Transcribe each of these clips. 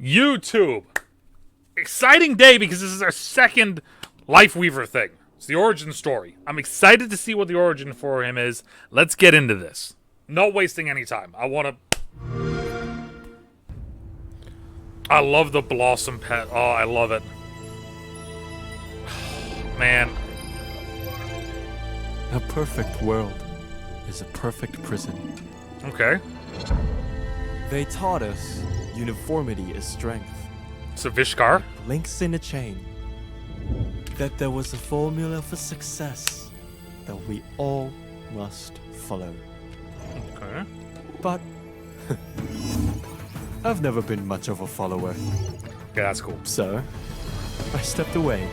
YouTube. Exciting day because this is our second Lifeweaver thing. It's the origin story. I'm excited to see what the origin for him is. Let's get into this. Not wasting any time. I love the blossom pet. Oh, I love it. Man. A perfect world is a perfect prison. Okay. They taught us uniformity is strength. So Vishkar? Links in a chain. That there was a formula for success that we all must follow. Okay. But I've never been much of a follower. Yeah, that's cool. So I stepped away.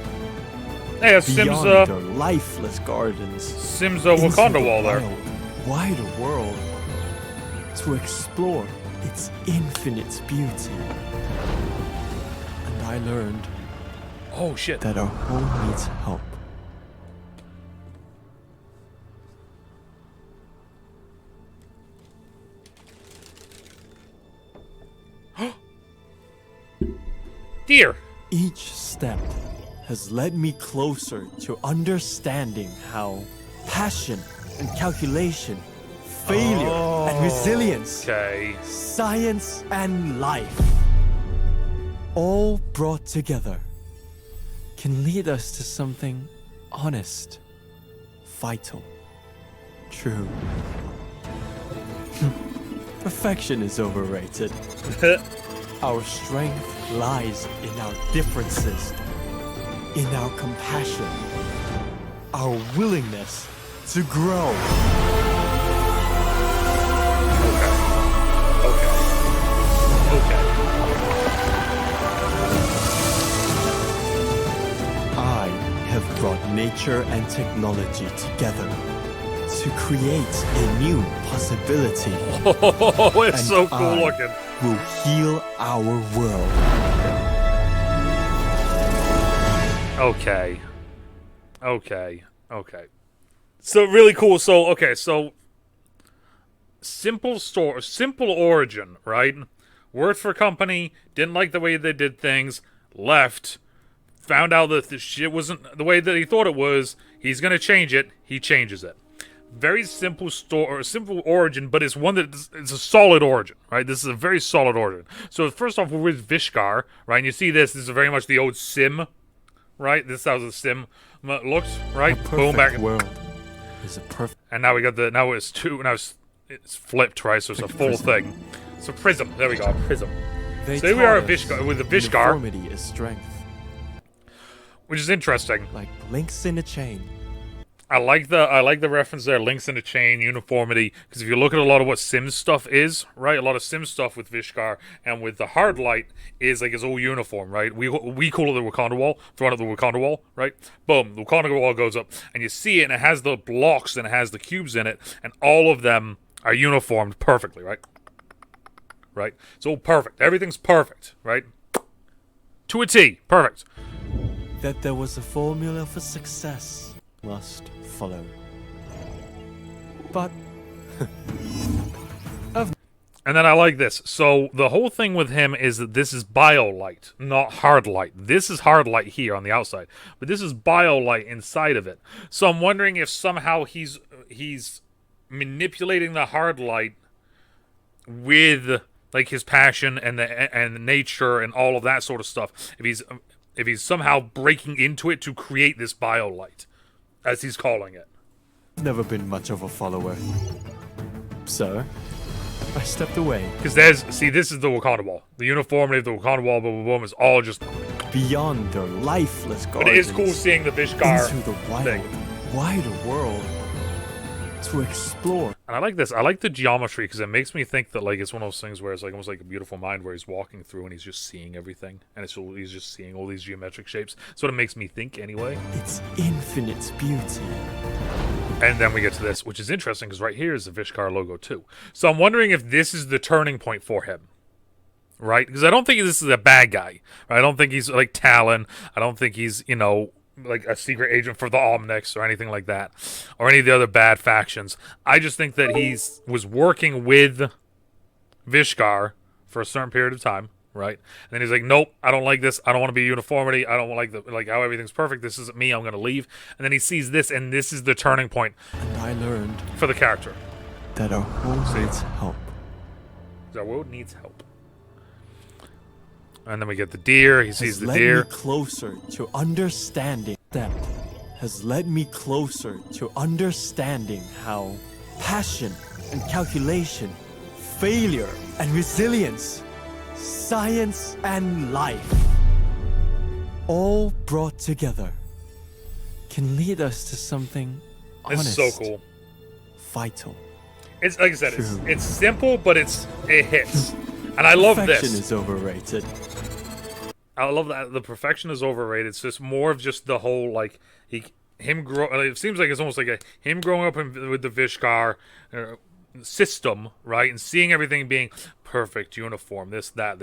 Hey, it's Sims, beyond our lifeless gardens. Sims Wakanda wall there. Wider world to explore its infinite beauty. And I learned oh shit that our home needs help. Dear. Each step has led me closer to understanding how passion and calculation, failure and resilience, Okay. science and life, all brought together, can lead us to something honest, vital, true. Perfection is overrated. Our strength lies in our differences, in our compassion, our willingness to grow. Okay. I have brought nature and technology together to create a new possibility. Oh, it's And so cool I looking. will heal our world. Okay. Okay. So really cool. So simple origin, right? Worked for a company, didn't like the way they did things, left, found out that the shit wasn't the way that he thought it was. He's gonna change it. He changes it. Very simple simple origin, but it's one that it's a solid origin, right? This is a very solid origin. So first off, we're with Vishkar, right? And you see this is very much the old Sim, right? This is how the Sim looks, right? A Boom, back. perfect world is a perfect. And now we got it's flipped, right? So it's a full Prism. thing. So Prism, there we go, Prism. They So here we are taught us with the Vishkar, uniformity is strength, which is interesting. like links in a chain. I like the reference there, links in the chain, uniformity, because if you look at a lot of what Sims stuff is, right, a lot of Sims stuff with Vishkar and with the hard light is like it's all uniform, right? We call it the Wakanda wall, throwing up the Wakanda wall, right? Boom, the Wakanda wall goes up, and you see it, and it has the blocks and it has the cubes in it, and all of them are uniformed perfectly, right? Right? It's all perfect. Everything's perfect, right? To a T, perfect. That there was a formula for success must follow. But And then I like this. So the whole thing with him is that this is bio-light, not hard light. This is hard light here on the outside, but this is bio-light inside of it. So I'm wondering if somehow he's manipulating the hard light with like his passion and the nature and all of that sort of stuff. If he's somehow breaking into it to create this bio-light, as he's calling it. never been much of a follower. So I stepped away. Because this is the Wakanda wall. The uniformity of the Wakanda wall, boom, boom, boom, is all just... Beyond their lifeless gardens. But it is cool seeing the Vishkar into the thing. wider world to explore. And I like this. I like the geometry because it makes me think that like it's one of those things where it's like almost like a beautiful mind where he's walking through and he's just seeing everything. And he's just seeing all these geometric shapes. That's what it makes me think anyway. Its infinite beauty. And then we get to this, which is interesting because right here is the Vishkar logo too. So I'm wondering if this is the turning point for him. Right? Because I don't think this is a bad guy. Right? I don't think he's like Talon. I don't think he's, like a secret agent for the Omnics or anything like that. Or any of the other bad factions. I just think that was working with Vishkar for a certain period of time. right? And then he's like, nope, I don't like this. I don't want to be uniformity. I don't like how everything's perfect. This isn't me. I'm gonna leave. And then he sees this, and this is the turning point And I learned for the character. that our world needs help. Our world needs help. And then we get the deer. He sees Has the led deer. me closer to understanding that has led me closer to understanding how passion and calculation, failure and resilience, science and life, all brought together, can lead us to something This honest, is so cool. vital. It's like I said, True. it's simple, but it hits. And I love Perfection this. is overrated. I love that the perfection is overrated. It's just more of just the whole like him grow. It seems like it's almost like him growing up with the Vishkar system, right, and seeing everything being perfect, uniform, this, that,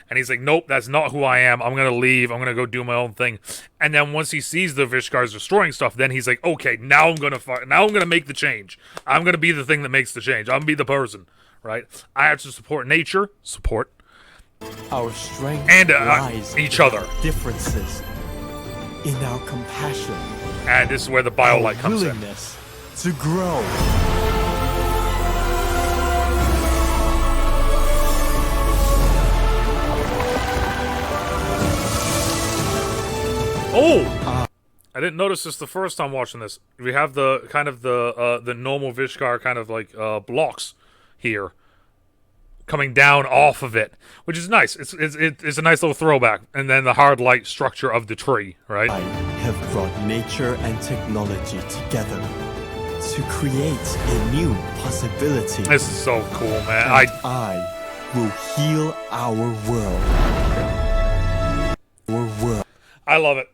and he's like, nope, that's not who I am. I'm gonna leave. I'm gonna go do my own thing. And then once he sees the Vishkars destroying stuff, then he's like, okay, now I'm gonna make the change. I'm gonna be the thing that makes the change. I'm gonna be the person, right? I have to support nature, Our strength and lies each in other. our differences, in our compassion, And this is where the BioLite comes in. willingness to grow. Oh! I didn't notice this the first time watching this. We have the kind of the normal Vishkar kind of like blocks here coming down off of it, which is nice. It's a nice little throwback. And then the hard light structure of the tree, right? I have brought nature and technology together to create a new possibility. This is so cool, man. And I will heal our world. Our world. I love it.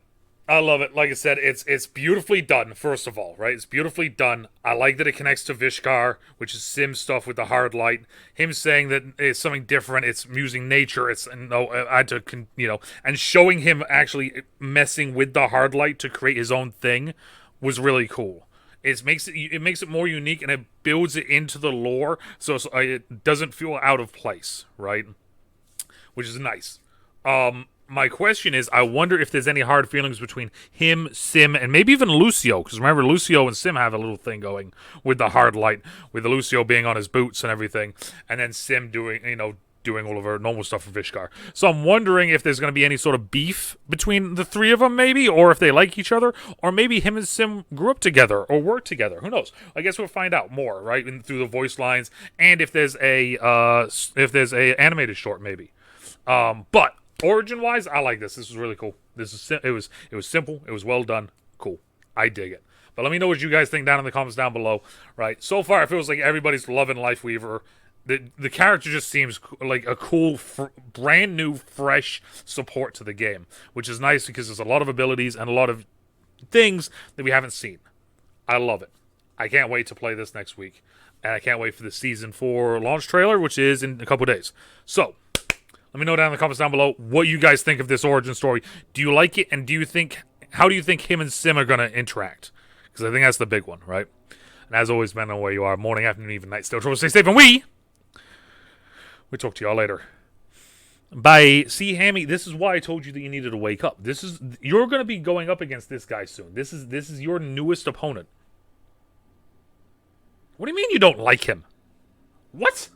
I love it. Like I said, it's beautifully done, first of all, right? It's beautifully done. I like that it connects to Vishkar, which is Sim stuff with the hard light. Him saying that it's something different. It's using nature. It's, I had to, and showing him actually messing with the hard light to create his own thing was really cool. It makes it more unique, and it builds it into the lore, so it doesn't feel out of place, right? Which is nice. My question is, I wonder if there's any hard feelings between him, Sim, and maybe even Lucio. Because remember, Lucio and Sim have a little thing going with the hard light, with Lucio being on his boots and everything, and then Sim doing all of her normal stuff for Vishkar. So I'm wondering if there's going to be any sort of beef between the three of them, maybe, or if they like each other, or maybe him and Sim grew up together or worked together. Who knows? I guess we'll find out more, right, through the voice lines, and if there's a animated short, maybe. But origin-wise, I like this. This is really cool. It was simple. It was well done. Cool. I dig it. But let me know what you guys think down in the comments down below. Right. So far, it feels like everybody's loving Lifeweaver. The character just seems like a cool, brand new, fresh support to the game, which is nice because there's a lot of abilities and a lot of things that we haven't seen. I love it. I can't wait to play this next week, and I can't wait for the Season 4 launch trailer, which is in a couple days. So let me know down in the comments down below what you guys think of this origin story. Do you like it? And how do you think him and Sim are going to interact? Because I think that's the big one, right? And as always, man, know where you are. Morning, afternoon, even night. Still trouble. Stay safe. And we'll talk to y'all later. Bye. See, Hammy, this is why I told you that you needed to wake up. You're going to be going up against this guy soon. This is your newest opponent. What do you mean you don't like him? What?